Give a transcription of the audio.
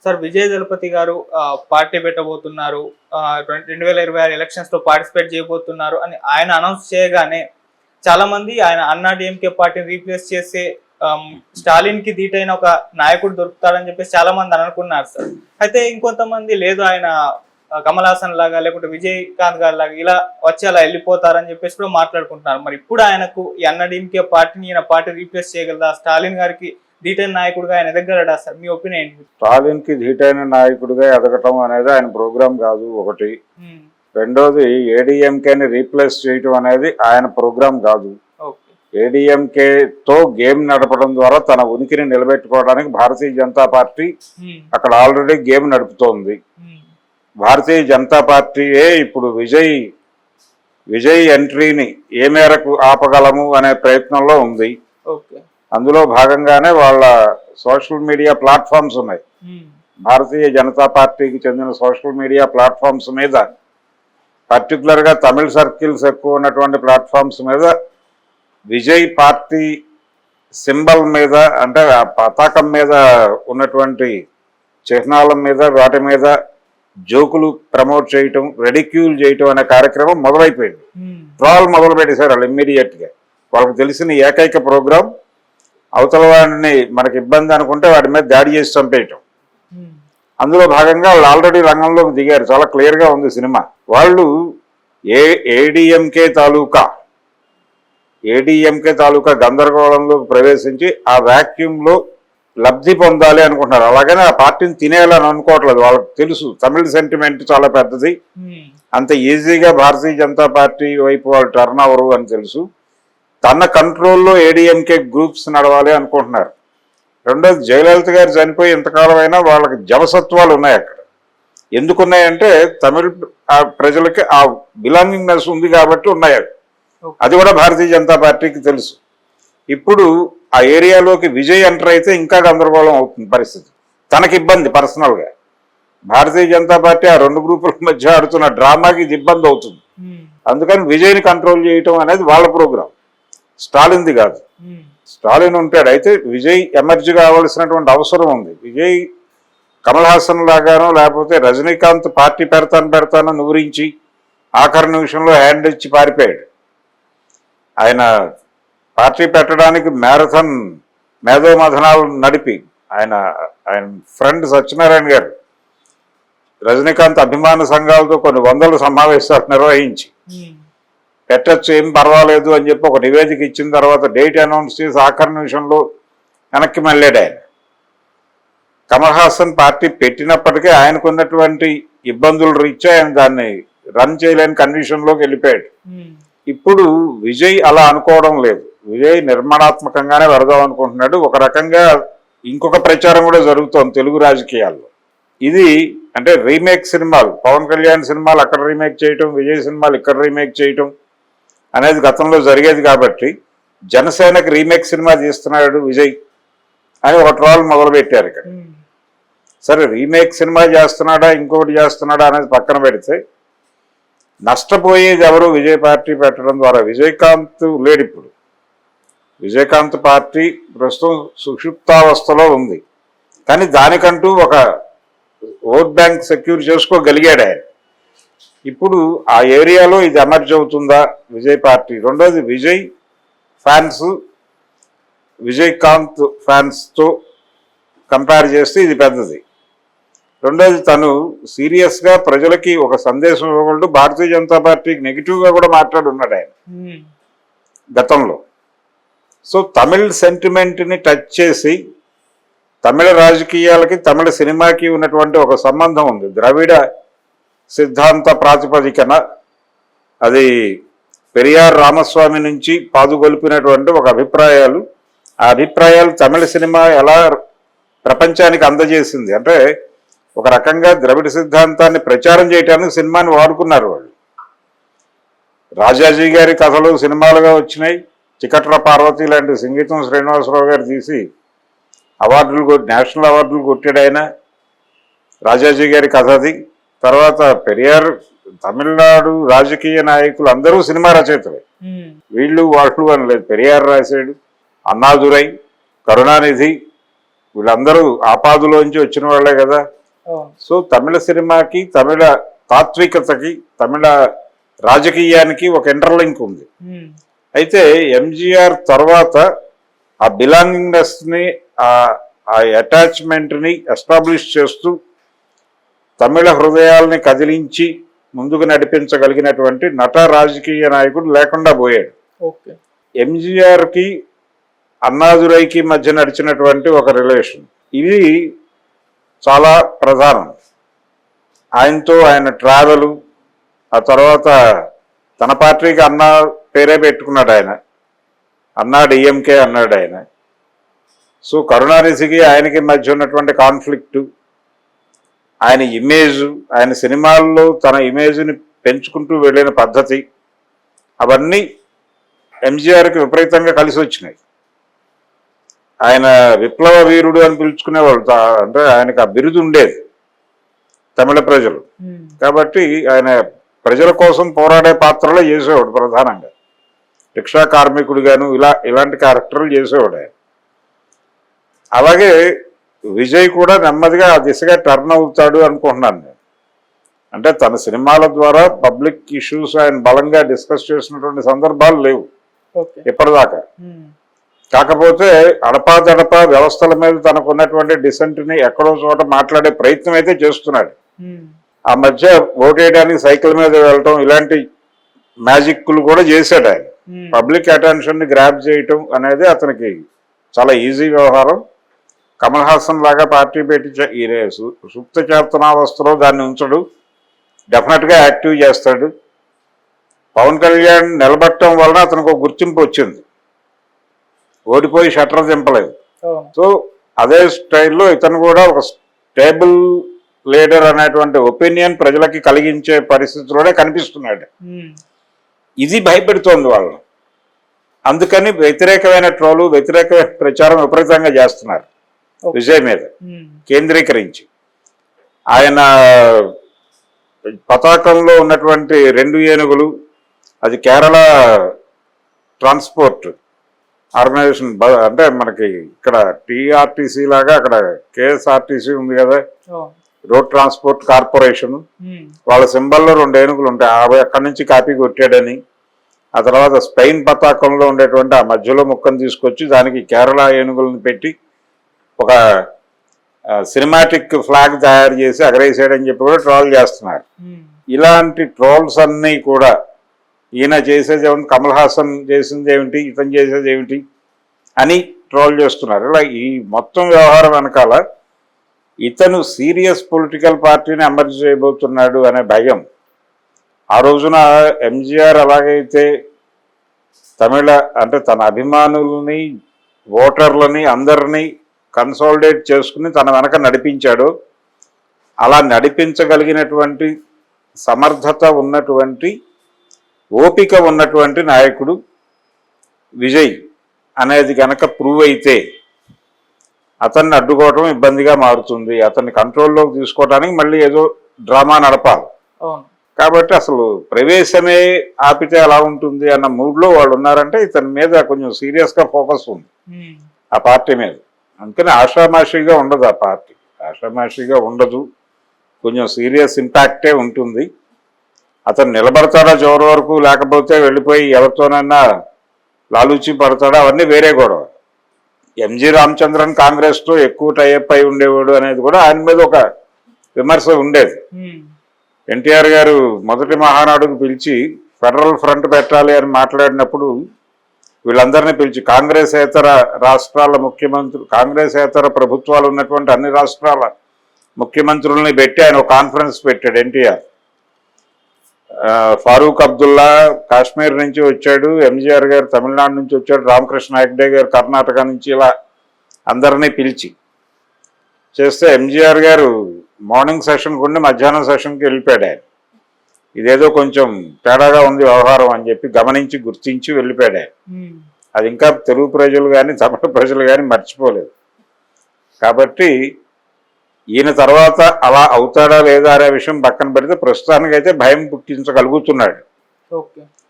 Sir Vijay దళపతి గారు party పెట్టబోతున్నారు. 2026 elections లో participate చేయబోతున్నారు అని ఆయన అనౌన్స్ చేయగానే చాలా మంది ఆయన అన్నా డిఎంకే పార్టీని రీప్లేస్ చేసే స్టాలిన్ కి ధీటైన ఒక నాయకుడు దొరుకుతాడని చెప్పేసి చాలా మంది అనుకున్నారు సార్. అయితే ఇంకొంతమంది లేదు ఆయన కమల్ హాసన్ లాగా లేకుంటే విజయకాంత్ గారి లాగా ఇలా వచ్చి అలా వెళ్ళిపోతారని చెప్పేసి కూడా మాట్లాడుకుంటున్నారు. మరి ఇప్పుడు ఆయనకు ఈ అన్నా డిఎంకే పార్టీని ఈయన పార్టీ రీప్లేస్ చేయగలదా? స్టాలిన్ గారికి ధీటైన నాయకుడిగా ఆయన ఎదగలడా సార్? మీ ఒపీనియన్ ఏంటి? స్టాలిన్ కి ధీటైన నాయకుడిగా ఎదగటం అనేది ఆయన ప్రోగ్రాం కాదు ఒకటి. రెండోది ఏడీఎంకేని రీప్లేస్ చేయటం అనేది ఆయన ప్రోగ్రాం కాదు. ఏడీఎంకే తో గేమ్ నడపడం ద్వారా తన ఉనికిని నిలబెట్టుకోవడానికి భారతీయ జనతా పార్టీ అక్కడ ఆల్రెడీ గేమ్ నడుపుతోంది. భారతీయ జనతా పార్టీయే ఇప్పుడు విజయ్ ఎంట్రీని ఏ మేరకు ఆపగలము అనే ప్రయత్నంలో ఉంది. అందులో భాగంగానే వాళ్ళ సోషల్ మీడియా ప్లాట్ఫామ్స్ ఉన్నాయి. భారతీయ జనతా పార్టీకి చెందిన సోషల్ మీడియా ప్లాట్ఫామ్స్ మీద, పర్టికులర్ గా తమిళ సర్కిల్స్ ఎక్కువ ఉన్నటువంటి ప్లాట్ఫామ్స్ మీద విజయ్ పార్టీ సింబల్ మీద, అంటే ఆ పతాకం మీద ఉన్నటువంటి చిహ్నాల మీద, వాటి మీద జోకులు ప్రమోట్ చేయటం, రెడిక్యూల్ చేయటం అనే కార్యక్రమం మొదలైపోయింది. ట్రాల్ మొదలు పెట్టేశారు వాళ్ళు ఇమ్మీడియట్ గా. వాళ్ళకి తెలిసిన ఏకైక ప్రోగ్రాం అవతల వాడిని మనకి ఇబ్బంది అనుకుంటే వాడి మీద దాడి చేసి చంపేయటం. అందులో భాగంగా వాళ్ళు ఆల్రెడీ రంగంలోకి దిగారు. చాలా క్లియర్ గా ఉంది సినిమా. వాళ్ళు ఏడీఎంకే తాలూకా గందరగోళంలో ప్రవేశించి ఆ వ్యాక్యూమ్ లో లబ్ధి పొందాలి అనుకుంటున్నారు. అలాగనే ఆ పార్టీని తినేయాలని అనుకోవట్లేదు. వాళ్ళకి తెలుసు తమిళ సెంటిమెంట్ చాలా పెద్దది, అంత ఈజీగా భారతీయ జనతా పార్టీ వైపు వాళ్ళు టర్న్ అవరు అని తెలుసు. తన కంట్రోల్లో ఏడీఎంకే గ్రూప్స్ నడవాలి అనుకుంటున్నారు. రెండోది, జయలలిత గారు చనిపోయి ఇంతకాలం అయినా వాళ్ళకి జవసత్వాలు ఉన్నాయి అక్కడ. ఎందుకున్నాయంటే తమిళ ప్రజలకి ఆ బిలాంగింగ్నెస్ ఉంది కాబట్టి ఉన్నాయి. అది కూడా భారతీయ జనతా పార్టీకి తెలుసు. ఇప్పుడు ఆ ఏరియాలోకి విజయ్ ఎంటర్ అయితే ఇంకా గందరగోళం అవుతుంది పరిస్థితి. తనకి ఇబ్బంది పర్సనల్ గా. భారతీయ జనతా పార్టీ ఆ రెండు గ్రూపుల మధ్య ఆడుతున్న డ్రామాకి ఇది ఇబ్బంది అవుతుంది. అందుకని విజయ్ని కంట్రోల్ చేయటం అనేది వాళ్ళ ప్రోగ్రాం, స్టాలిన్ది కాదు. స్టాలిన్ ఉంటాడు, అయితే విజయ్ ఎమర్జీ కావాల్సినటువంటి అవసరం ఉంది. విజయ్ కమల్ హాసన్ లాగానో లేకపోతే రజనీకాంత్ పార్టీ పెడతాను నూరించి ఆఖరి నిమిషంలో హ్యాండ్ ఇచ్చి పారిపోయాడు. ఆయన పార్టీ పెట్టడానికి మ్యారథాన్ మేధోమథనాలు నడిపి ఆయన ఫ్రెండ్ సత్యనారాయణ గారు రజనీకాంత్ అభిమాన సంఘాలతో కొన్ని వందల సమావేశాలు నిర్వహించి పెట్టచ్చు, ఏం పర్వాలేదు అని చెప్పి ఒక నివేదిక ఇచ్చిన తర్వాత డేట్ అనౌన్స్ చేసి ఆఖరి నిమిషంలో వెనక్కి మళ్ళాడు ఆయన. కమల్ హాసన్ పార్టీ పెట్టినప్పటికీ ఆయనకున్నటువంటి ఇబ్బందులు రీత్యా ఆయన దాన్ని రన్ చేయలేని కండిషన్లోకి వెళ్ళిపోయాడు. ఇప్పుడు విజయ్ అలా అనుకోవడం లేదు. విజయ్ నిర్మాణాత్మకంగానే వెళదాం అనుకుంటున్నాడు. ఒక రకంగా ఇంకొక ప్రచారం కూడా జరుగుతోంది తెలుగు రాజకీయాల్లో. ఇది అంటే రీమేక్ సినిమాలు, పవన్ కళ్యాణ్ సినిమాలు అక్కడ రీమేక్ చేయటం, విజయ్ సినిమాలు ఇక్కడ రీమేక్ చేయటం అనేది గతంలో జరిగేది. కాబట్టి జనసేనకి రీమేక్ సినిమా తీస్తున్నాడు విజయ్ అని ఒక ట్రోల్ మొదలుపెట్టారు ఇక్కడ. సరే, రీమేక్ సినిమా చేస్తున్నాడా ఇంకొకటి చేస్తున్నాడా అనేది పక్కన పెడితే నష్టపోయేది ఎవరు? విజయ్ పార్టీ పెట్టడం ద్వారా. విజయకాంత్ లేడు ఇప్పుడు. విజయకాంత్ పార్టీ ప్రస్తుతం సుషుప్తావస్థలో ఉంది. కానీ దానికంటూ ఒక ఓట్ బ్యాంక్ సెక్యూర్ చేసుకోగలిగాడు ఆయన. ఇప్పుడు ఆ ఏరియాలో ఇది ఎమర్జ్ అవుతుందా విజయ్ పార్టీ? రెండోది, విజయ్ ఫ్యాన్స్ విజయకాంత్ ఫ్యాన్స్తో కంపేర్ చేస్తే ఇది పెద్దది. రెండోది, తను సీరియస్గా ప్రజలకి ఒక సందేశం ఇవ్వగలడు. భారతీయ జనతా పార్టీకి నెగిటివ్గా కూడా మాట్లాడున్నాడు ఆయన గతంలో. సో తమిళ్ సెంటిమెంట్ని టచ్ చేసి తమిళ రాజకీయాలకి తమిళ సినిమాకి ఉన్నటువంటి ఒక సంబంధం ఉంది. ద్రవిడ సిద్ధాంత ప్రాతిపదికన అది పెరియార్ రామస్వామి నుంచి పాదుగొలిపినటువంటి ఒక అభిప్రాయాలు. ఆ అభిప్రాయాలు తమిళ సినిమా ఎలా ప్రపంచానికి అందజేసింది అంటే ఒక రకంగా ద్రవిడ సిద్ధాంతాన్ని ప్రచారం చేయడానికి సినిమాని వాడుకున్నారు వాళ్ళు. రాజాజీ గారి కథలు సినిమాలుగా వచ్చినాయి. చికట్ల పార్వతి లాంటి సంగీతం శ్రీనివాసరావు గారు తీసి నేషనల్ అవార్డులు కొట్టాడు ఆయన. రాజాజీ గారి కథ అది. తర్వాత పెరియార్, తమిళనాడు రాజకీయ నాయకులు అందరూ సినిమా రచయితలే. వీళ్ళు వాళ్ళు అని లేదు. పెరియార్ రాశాడు, అన్నాదురై, కరుణానిధి, వీళ్ళందరూ ఆపాదులోంచి వచ్చిన వాళ్ళే కదా. అవును. సో తమిళ సినిమాకి, తమిళ తాత్వికతకి, తమిళ రాజకీయానికి ఒక ఇంటర్లింక్ ఉంది. ఉమ్, అయితే ఎంజీఆర్ తర్వాత ఆ బిలాంగింగ్నెస్ ని, ఆ అటాచ్మెంట్ ని ఎస్టాబ్లిష్ చేస్తూ తమిళ హృదయాల్ని కదిలించి ముందుకు నడిపించగలిగినటువంటి నట రాజకీయ నాయకుడు లేకుండా పోయాడు. ఓకే. ఎంజీఆర్ కి అన్నాదురైకి మధ్య నడిచినటువంటి ఒక రిలేషన్, ఇది చాలా ప్రధానం. ఆయనతో ఆయన ట్రావెల్, ఆ తర్వాత తన పార్టీకి అన్నా పేరే పెట్టుకున్నాడు ఆయన, అన్నా డిఎంకే అన్నాడు ఆయన. సో కరుణానిధికి ఆయనకి మధ్య ఉన్నటువంటి కాన్ఫ్లిక్టు, ఆయన ఇమేజ్, ఆయన సినిమాల్లో తన ఇమేజ్ని పెంచుకుంటూ వెళ్ళిన పద్ధతి, అవన్నీ ఎంజీఆర్కి విపరీతంగా కలిసి వచ్చినాయి. ఆయన విప్లవ వీరుడు అని పిలుచుకునేవాళ్ళు, అంటే ఆయనకు ఆ బిరుదు ఉండేది తమిళ ప్రజలు. కాబట్టి ఆయన ప్రజల కోసం పోరాడే పాత్రలో చేసేవాడు ప్రధానంగా. రిక్షా కార్మికుడిగాను ఇలాంటి క్యారెక్టర్లు చేసేవాడు ఆయన. అలాగే విజయ్ కూడా నెమ్మదిగా ఆ దిశగా టర్న్ అవుతాడు అనుకుంటున్నాను నేను. అంటే తన సినిమాల ద్వారా పబ్లిక్ ఇష్యూస్ ఆయన బలంగా డిస్కస్ చేసినటువంటి సందర్భాలు లేవు ఇప్పటిదాకా. కాకపోతే అడపాదడపా వ్యవస్థల మీద తనకు ఉన్నటువంటి డిసెంట్ని ఎక్కడో చోట మాట్లాడే ప్రయత్నం అయితే చేస్తున్నాడు. ఆ మధ్య ఓటేయడానికి సైకిల్ మీద వెళ్ళటం, ఇలాంటి మ్యాజిక్లు కూడా చేశాడు ఆయన. పబ్లిక్ అటెన్షన్ ని గ్రాప్ చేయటం అనేది అతనికి చాలా ఈజీ వ్యవహారం. కమల్ హాసన్ లాగా పార్టీ పెట్టి సుప్త చేతనావస్థలో దాన్ని ఉంచడు, డెఫినెట్ గా యాక్టివ్ చేస్తాడు. పవన్ కళ్యాణ్ నిలబెట్టడం వలన అతనికి ఒక గుర్తింపు వచ్చింది, ఓడిపోయి షట్టర్ దింపలేదు. సో అదే స్టైల్లో ఇతను కూడా ఒక స్టేబుల్ లీడర్ అనేటువంటి ఒపీనియన్ ప్రజలకి కలిగించే పరిస్థితిలోనే కనిపిస్తున్నాడు. ఇది భయపెడుతోంది వాళ్ళని. అందుకని వ్యతిరేకమైన ట్రోలు, వ్యతిరేకమైన ప్రచారం విపరీతంగా చేస్తున్నారు విజయ్ మీద కేంద్రీకరించి. ఆయన పతాకంలో ఉన్నటువంటి 2 ఏనుగులు, అది కేరళ ట్రాన్స్పోర్ట్ ఆర్గనైజేషన్, అంటే మనకి ఇక్కడ టీఆర్టీసీ లాగా అక్కడ కేఎస్ఆర్టీసీ ఉంది కదా, రోడ్ ట్రాన్స్పోర్ట్ కార్పొరేషన్, వాళ్ళ సింబల్లో 2 ఏనుగులు ఉంటాయి. అవి అక్కడి నుంచి కాపీ కొట్టాడని, ఆ తర్వాత స్పెయిన్ పతాకంలో ఉండేటువంటి ఆ మధ్యలో ముక్కను తీసుకొచ్చి దానికి కేరళ ఏనుగులను పెట్టి ఒక సినిమాటిక్ ఫ్లాగ్ తయారు చేసి ఎగరేసాడని చెప్పి కూడా ట్రోల్ చేస్తున్నారు. ఇలాంటి ట్రోల్స్ అన్నీ కూడా ఈయన చేసేది ఏమిటి, కమల్ హాసన్ చేసింది ఏమిటి, ఇతను చేసేది ఏమిటి అని ట్రోల్ చేస్తున్నారు. ఇలా ఈ మొత్తం వ్యవహారం వెనకాల ఇతను సీరియస్ పొలిటికల్ పార్టీని ఎమర్జ్ చేయబోతున్నాడు అనే భయం. ఆ రోజున ఎంజీఆర్ అలాగైతే తమిళ అంటే తన అభిమానులని, ఓటర్లని అందరినీ కన్సాలిడేట్ చేసుకుని తన వెనక నడిపించాడు, అలా నడిపించగలిగినటువంటి సమర్థత ఉన్నటువంటి, ఓపిక ఉన్నటువంటి నాయకుడు విజయ్ అనేది కనుక ప్రూవ్ అయితే అతన్ని అడ్డుకోవటం ఇబ్బందిగా మారుతుంది. అతన్ని కంట్రోల్లోకి తీసుకోవడానికి మళ్ళీ ఏదో డ్రామా నడపాలి. కాబట్టి అసలు ప్రవేశమే ఆపితే ఎలా ఉంటుంది అన్న మూడ్లో వాళ్ళు ఉన్నారంటే ఇతని మీద కొంచెం సీరియస్గా ఫోకస్ ఉంది ఆ పార్టీ మీద. అందుకని ఆషామాషిగా ఉండదు ఆ పార్టీ, ఆషామాషిగా ఉండదు, కొంచెం సీరియస్ ఇంపాక్టే ఉంటుంది. అతను నిలబడతాడా చివరి వరకు, లేకపోతే వెళ్ళిపోయి ఎవరితోనైనా లాలూచి పడతాడా, అవన్నీ వేరే గొడవ. ఎంజి రామచంద్రన్ కాంగ్రెస్తో ఎక్కువ టైఅప్ అయి ఉండేవాడు అనేది కూడా ఆయన మీద ఒక విమర్శ ఉండేది. ఎన్టీఆర్ గారు మొదటి మహానాడుకు పిలిచి ఫెడరల్ ఫ్రంట్ పెట్టాలి అని మాట్లాడినప్పుడు వీళ్ళందరినీ పిలిచి కాంగ్రెసేతర రాష్ట్రాల ముఖ్యమంత్రులు, కాంగ్రెసేతర ప్రభుత్వాలు ఉన్నటువంటి అన్ని రాష్ట్రాల ముఖ్యమంత్రుల్ని పెట్టి ఆయన ఒక కాన్ఫరెన్స్ పెట్టాడు ఎన్టీఆర్. ఫారూక్ అబ్దుల్లా కాశ్మీర్ నుంచి వచ్చాడు, ఎంజీఆర్ గారు తమిళనాడు నుంచి వచ్చాడు, రామకృష్ణ హెగ్డే గారు కర్ణాటక నుంచి, ఇలా అందరినీ పిలిచి చేస్తే ఎంజీఆర్ గారు మార్నింగ్ సెషన్కి ఉండి మధ్యాహ్నం సెషన్కి వెళ్ళిపోయాడు. ఆయన ఇదేదో కొంచెం తేడాగా ఉంది వ్యవహారం అని చెప్పి గమనించి గుర్తించి వెళ్ళిపోయాడు. అది ఇంకా తెలుగు ప్రజలు కానీ తమిళ ప్రజలు కానీ మర్చిపోలేదు. కాబట్టి ఈయన తర్వాత అలా అవుతాడా లేదా అనే విషయం పక్కన పెడితే ప్రస్తుతానికైతే భయం పుట్టించగలుగుతున్నాడు.